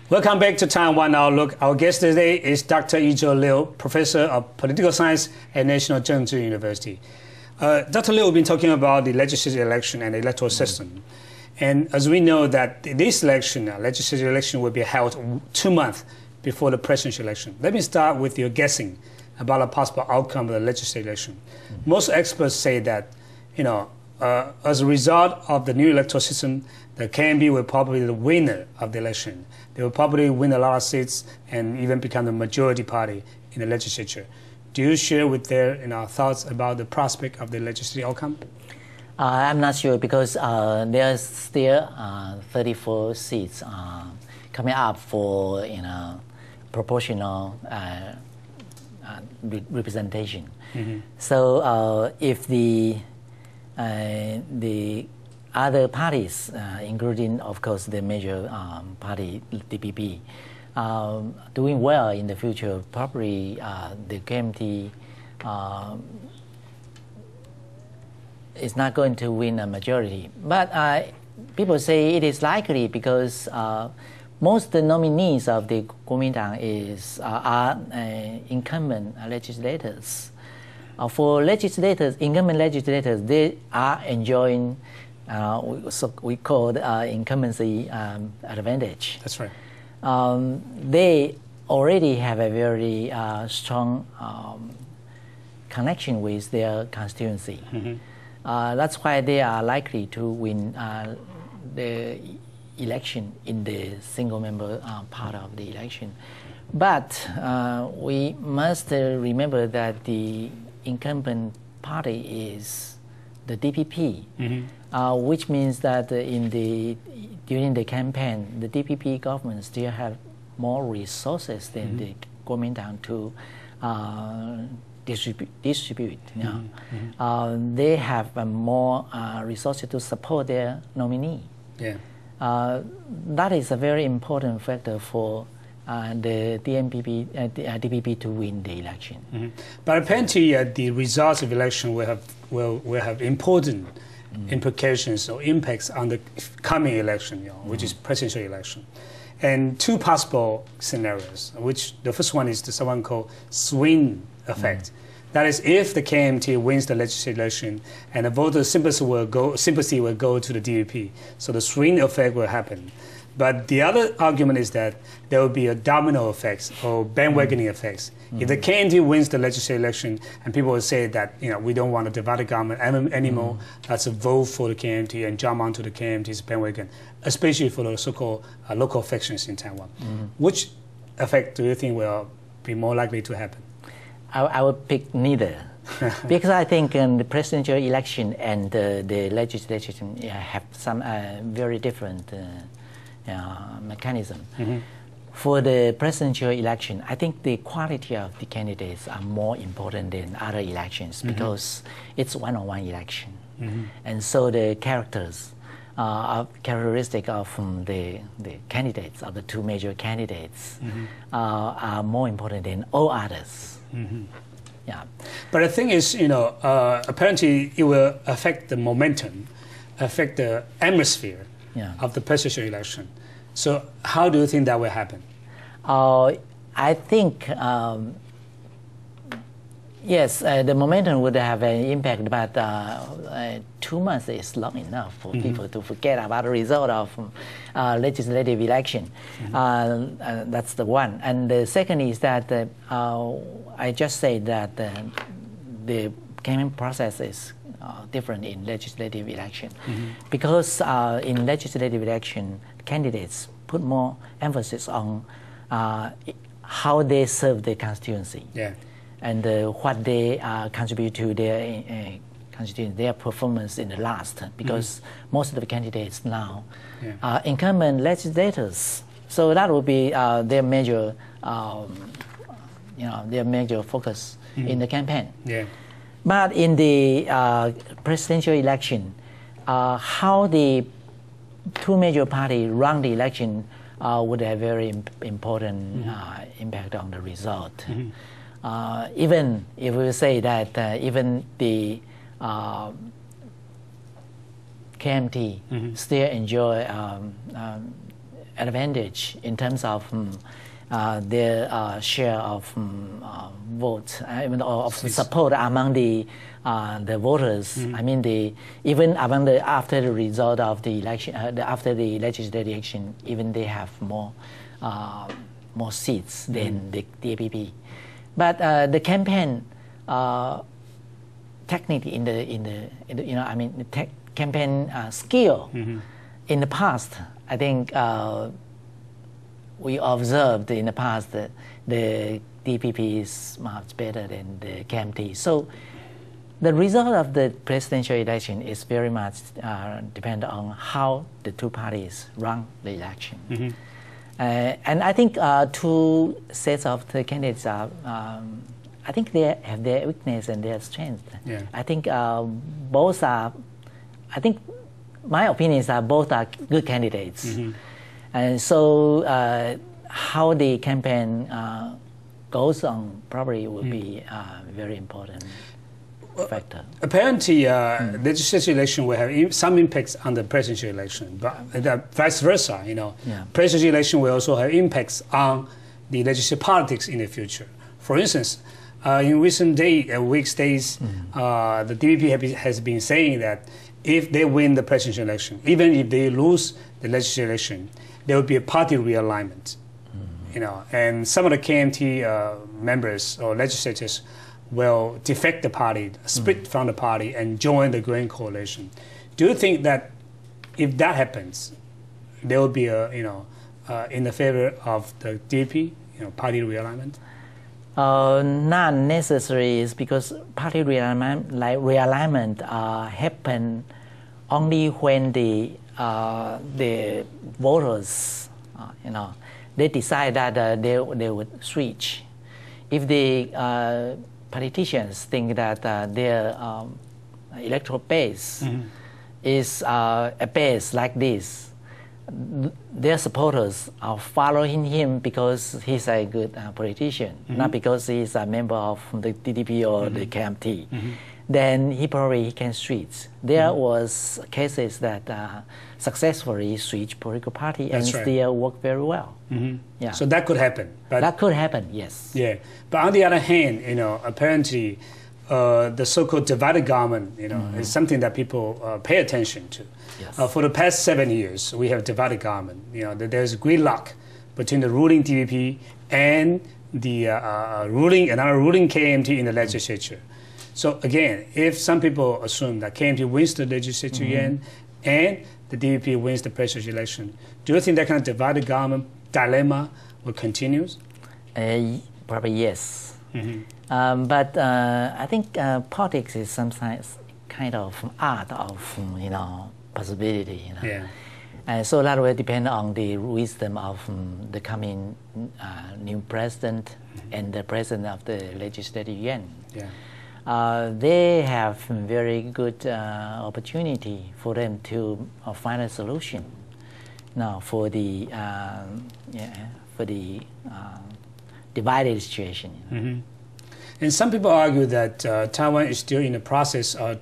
Welcome back to Taiwan Outlook. Our guest today is Dr. I-Chou Liu, Professor of Political Science at National Cheng-chi University. Dr. Liu, we've been talking about the legislative election and the electoral system. And as we know that this election, legislative election, will be held 2 months before the presidential election. Let me start with your guessing about a possible outcome of the legislative election. Most experts say that, as a result of the new electoral system, the KMT will probably be the winner of the election. They will probably win a lot of seats and even become the majority party in the legislature. Do you share with their thoughts about the prospect of the legislative outcome? I'm not sure because there's still 34 seats coming up for proportional representation. Mm-hmm. So if the other parties, including, of course, the major party, DPP, doing well in the future, probably the KMT is not going to win a majority. But people say it is likely because most of the nominees of the Kuomintang are incumbent legislators. For legislators, incumbent legislators, they are enjoying so we call incumbency advantage. That's right. They already have a very strong connection with their constituency. Mm-hmm. That's why they are likely to win the election in the single-member part of the election. But we must remember that the incumbent party is the DPP, mm-hmm. Which means that during the campaign, the DPP government still have more resources than mm-hmm. the Kuomintang to distribute. Mm-hmm. They have more resources to support their nominee. Yeah. That is a very important factor for the DPP to win the election. Mm-hmm. But apparently, the results of election will have important implications or impacts on the coming election, which is presidential election. And two possible scenarios, which the first one is someone called swing effect. That is, if the KMT wins the legislative election and the voter sympathy will go to the DPP, so the swing effect will happen. But the other argument is that there will be a domino effects or bandwagoning effects. Mm-hmm. If the KMT wins the legislative election, and people will say that we don't want a divided government anymore, mm-hmm. That's a vote for the KMT and jump onto the KMT's bandwagon, especially for the so-called local factions in Taiwan. Mm-hmm. Which effect do you think will be more likely to happen? I would pick neither. Because I think the presidential election and the legislation have some very different mechanism. Mm-hmm. For the presidential election, I think the quality of the candidates are more important than other elections, mm-hmm. because it's one-on-one election. Mm-hmm. And so the characteristic of the candidates, of the two major candidates, mm-hmm. Are more important than all others. Mm-hmm. Yeah. But the thing is, apparently it will affect the momentum, affect the atmosphere of the presidential election. So how do you think that will happen? I think, yes, the momentum would have an impact, but 2 months is long enough for mm-hmm. people to forget about the result of legislative election. Mm-hmm. That's the one. And the second is that I just said that the campaign process is different in legislative election. Mm-hmm. Because in legislative election, candidates put more emphasis on how they serve the constituency. Yeah. And what they contribute to their constituency, their performance in the last, because mm-hmm. most of the candidates now are incumbent legislators. So that will be their major, their major focus mm-hmm. in the campaign. Yeah. But in the presidential election, how the two major parties run the election would have very important mm-hmm. Impact on the result. Mm-hmm. Even if we say that even the KMT mm-hmm. still enjoy advantage in terms of their share of votes, of support among the voters. I mean, even among after the result of the election, after the legislative election, even they have more seats than the DPP. But the campaign technique in the campaign skill in the past, I think we observed in the past that the DPP is much better than the KMT. So the result of the presidential election is very much dependent on how the two parties run the election. And I think two sets of the candidates are, I think they have their weakness and their strength. Yeah. I think both are, I think my opinions are both are good candidates. And so how the campaign goes on probably will be a very important factor. Apparently, legislative election will have some impacts on the presidential election, but vice versa, presidential election will also have impacts on the legislative politics in the future. For instance, in recent weeks, days, the DPP has been saying that if they win the presidential election, even if they lose the legislative election, there will be a party realignment. And some of the KMT members or legislators will defect the party, split from the party, and join the Grand Coalition. Do you think that if that happens, there will be a in the favor of the DP, party realignment? Not necessary, is because party realignment happen only when the voters, they decide that they would switch. If the politicians think that their electoral base is a base like this, their supporters are following him because he's a good politician, not because he's a member of the DDP or the KMT. Then he probably can switch. There was cases that successfully switched political party and still work very well. Yeah. So that could happen. But that could happen, yes. Yeah, but on the other hand, apparently the so-called divided government, is something that people pay attention to. Yes. For the past 7 years, we have divided government. There's gridlock between the ruling DPP and the another ruling KMT in the legislature. So again, if some people assume that KMT wins the legislature again and the DPP wins the presidential election, do you think that kind of divided government dilemma will continue? Probably yes. But I think politics is sometimes kind of art of possibility. So that will depend on the wisdom of the coming new president and the president of the legislative yuan. They have very good opportunity for them to find a solution now for the divided situation. And some people argue that Taiwan is still in the process of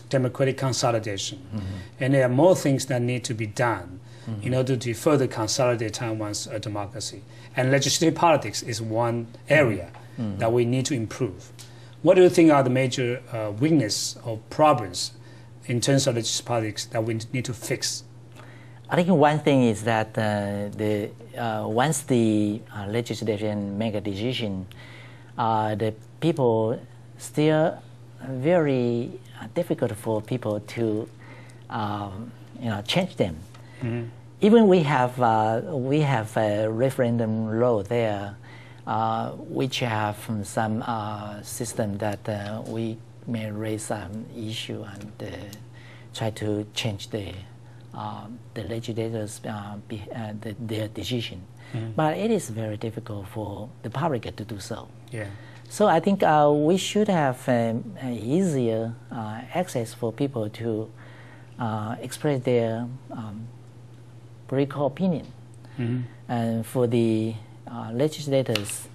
democratic consolidation, and there are more things that need to be done in order to further consolidate Taiwan's democracy. And legislative politics is one area that we need to improve. What do you think are the major weaknesses or problems in terms of legislative politics that we need to fix? I think one thing is that once the legislation make a decision, the people still very difficult for people to change them. Even we have a referendum law there, which have some system that we may raise some issue and try to change the legislators their decision. But it is very difficult for the public to do so. So I think we should have easier access for people to express their political opinion, and for the legislators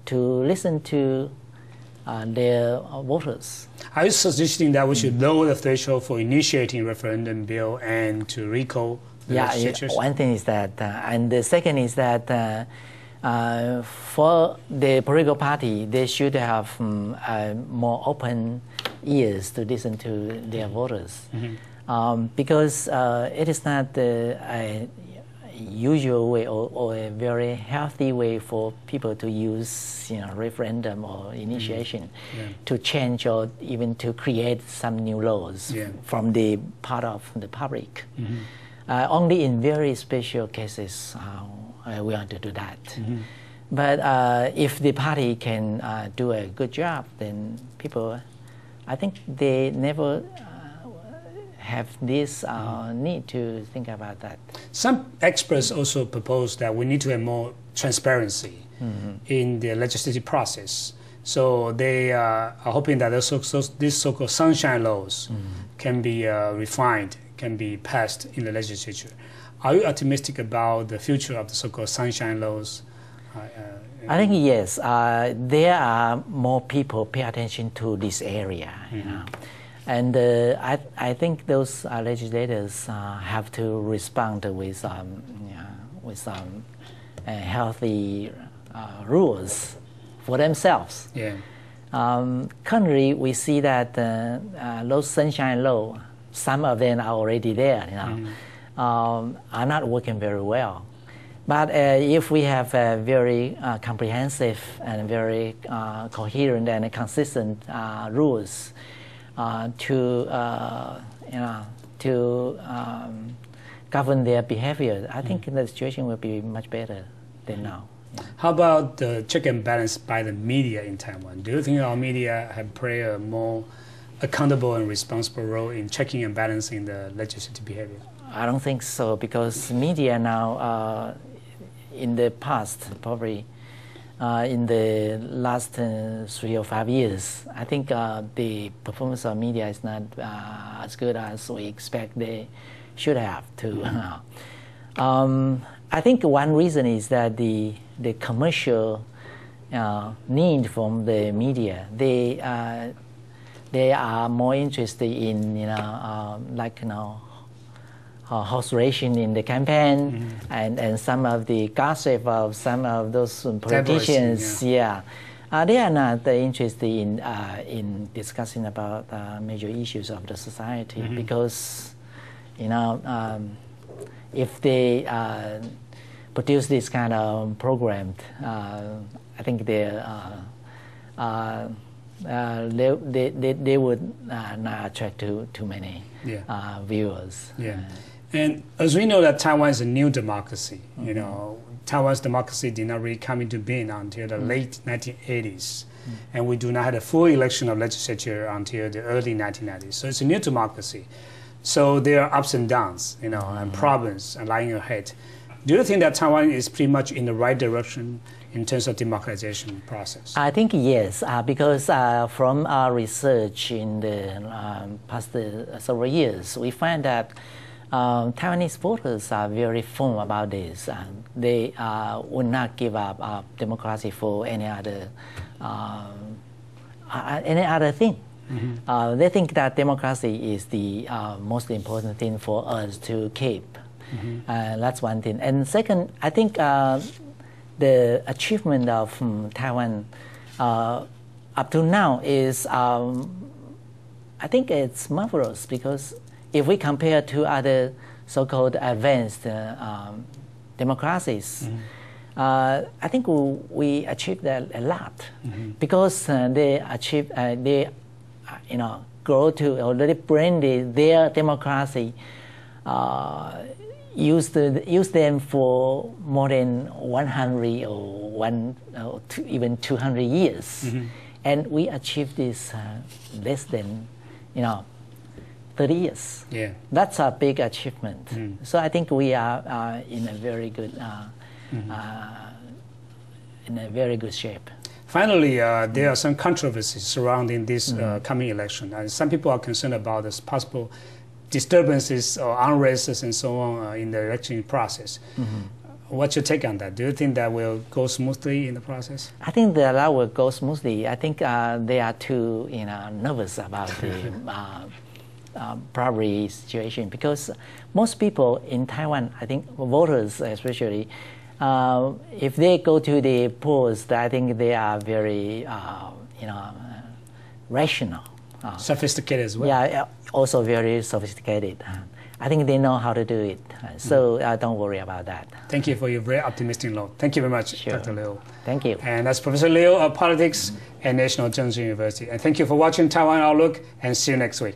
to listen to their voters. Are you suggesting that we should lower the threshold for initiating referendum bill and to recall One thing is that, and the second is that for the political party, they should have more open ears to listen to their voters, because it is not a usual way or a very healthy way for people to use, referendum or initiation to change or even to create some new laws from the part of the public. Only in very special cases we want to do that. But if the party can do a good job, then people, I think they never have this need to think about that. Some experts also propose that we need to have more transparency in the legislative process. So they are hoping that these so-called sunshine laws can be refined, can be passed in the legislature. Are you optimistic about the future of the so-called sunshine laws? I think yes. There are more people pay attention to this area, and I think those legislators have to respond with healthy rules for themselves. Currently, we see that those sunshine laws, some of them are already there, are not working very well. But if we have very comprehensive and very coherent and consistent rules to govern their behavior, I think the situation will be much better than now. How about the check and balance by the media in Taiwan? Do you think our media have played a more accountable and responsible role in checking and balancing the legislative behavior? I don't think so, because media now, in the past, probably in the last 3 or 5 years, I think the performance of media is not as good as we expect they should have to. I think one reason is that the commercial need from the media, they are more interested in horse racing in the campaign, and some of the gossip of some of those politicians. They are not interested in discussing about major issues of the society, because if they produce this kind of program, I think they would not attract too many viewers. And as we know that Taiwan is a new democracy, Taiwan's democracy did not really come into being until the late 1980s. And we do not have a full election of legislature until the early 1990s. So it's a new democracy. So there are ups and downs, and problems lying ahead. Do you think that Taiwan is pretty much in the right direction in terms of democratization process? I think yes, because from our research in the past several years, we find that Taiwanese voters are very firm about this. They would not give up democracy for any other thing. They think that democracy is the most important thing for us to keep. That's one thing. And second, I think the achievement of Taiwan up to now is, I think it's marvelous, because if we compare to other so-called advanced democracies, I think we achieved a lot, because they achieved, grow to already branded their democracy, use them for more than 100 or even 200 years, and we achieved this less than 30 years. That's a big achievement. So I think we are in a very good shape. Finally, there are some controversies surrounding this coming election, and some people are concerned about this possible disturbances or unrests and so on in the election process. What's your take on that? Do you think that will go smoothly in the process? I think that will go smoothly. I think they are too nervous about the probably situation, because most people in Taiwan, I think voters especially, if they go to the polls, I think they are very, rational. Sophisticated as well. Yeah, also very sophisticated. I think they know how to do it, so don't worry about that. Thank you for your very optimistic note. Thank you very much, Sure. Dr. Liu. Thank you. And that's Professor Liu of Politics at National Cheng-chi University. And thank you for watching Taiwan Outlook, and see you next week.